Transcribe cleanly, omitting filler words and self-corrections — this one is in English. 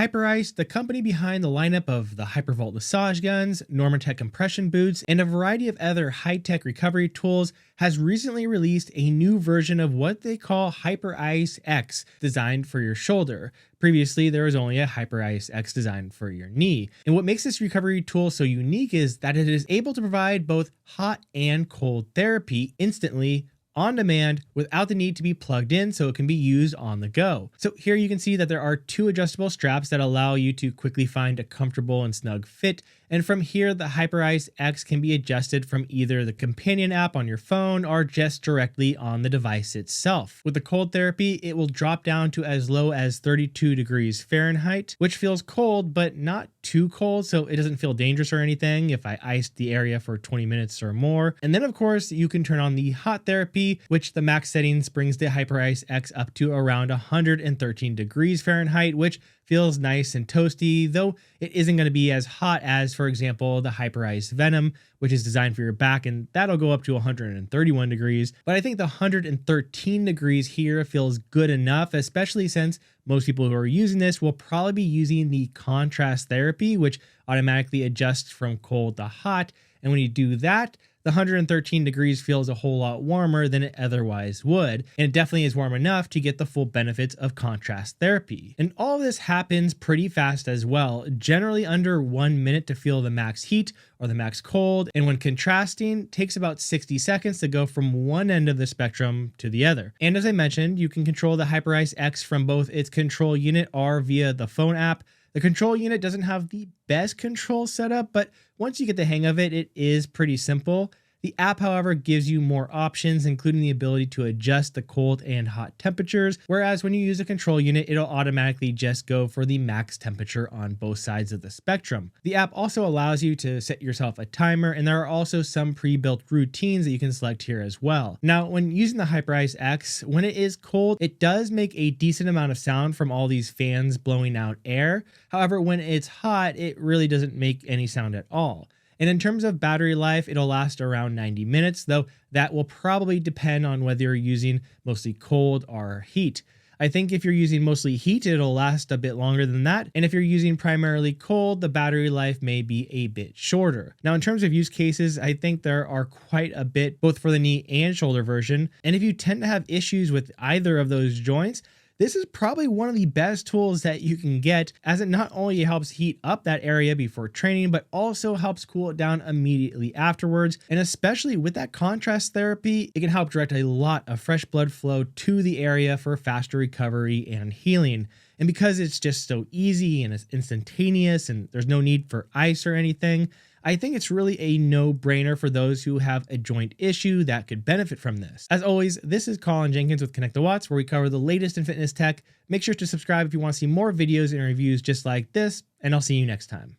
Hyperice, the company behind the lineup of the Hypervolt massage guns, Normatec compression boots, and a variety of other high-tech recovery tools, has recently released a new version of what they call Hyperice X, designed for your shoulder. Previously, there was only a Hyperice X designed for your knee. And what makes this recovery tool so unique is that it is able to provide both hot and cold therapy instantly, on demand, without the need to be plugged in, so it can be used on the go. So here you can see that there are two adjustable straps that allow you to quickly find a comfortable and snug fit. And from here, the Hyperice X can be adjusted from either the companion app on your phone or just directly on the device itself. With the cold therapy, it will drop down to as low as 32 degrees Fahrenheit, which feels cold, but not too cold, so it doesn't feel dangerous or anything if I iced the area for 20 minutes or more. And then of course, you can turn on the hot therapy, which the max settings brings the Hyperice X up to around 113 degrees Fahrenheit, which feels nice and toasty, though it isn't going to be as hot as, for example, the Hyperice Venom, which is designed for your back, and that'll go up to 131 degrees. But I think the 113 degrees here feels good enough, especially since most people who are using this will probably be using the contrast therapy, which automatically adjusts from cold to hot. And when you do that, the 113 degrees feels a whole lot warmer than it otherwise would, and it definitely is warm enough to get the full benefits of contrast therapy. And all of this happens pretty fast as well, generally under 1 minute to feel the max heat or the max cold, and when contrasting, takes about 60 seconds to go from one end of the spectrum to the other. And as I mentioned, you can control the Hyperice X from both its control unit or via the phone app. The control unit doesn't have the best control setup, but once you get the hang of it, it is pretty simple. The app, however, gives you more options, including the ability to adjust the cold and hot temperatures, whereas when you use a control unit, it'll automatically just go for the max temperature on both sides of the spectrum. The app also allows you to set yourself a timer, and there are also some pre-built routines that you can select here as well. Now, when using the Hyperice X, when it is cold, it does make a decent amount of sound from all these fans blowing out air. However, when it's hot, it really doesn't make any sound at all. And in terms of battery life, it'll last around 90 minutes, though that will probably depend on whether you're using mostly cold or heat. I think if you're using mostly heat, it'll last a bit longer than that. And if you're using primarily cold, the battery life may be a bit shorter. Now, in terms of use cases, I think there are quite a bit, both for the knee and shoulder version. And if you tend to have issues with either of those joints, this is probably one of the best tools that you can get, as it not only helps heat up that area before training, but also helps cool it down immediately afterwards. And especially with that contrast therapy, it can help direct a lot of fresh blood flow to the area for faster recovery and healing. And because it's just so easy and it's instantaneous and there's no need for ice or anything, I think it's really a no-brainer for those who have a joint issue that could benefit from this. As always, this is Colin Jenkins with Connect the Watts, where we cover the latest in fitness tech. Make sure to subscribe if you want to see more videos and reviews just like this, and I'll see you next time.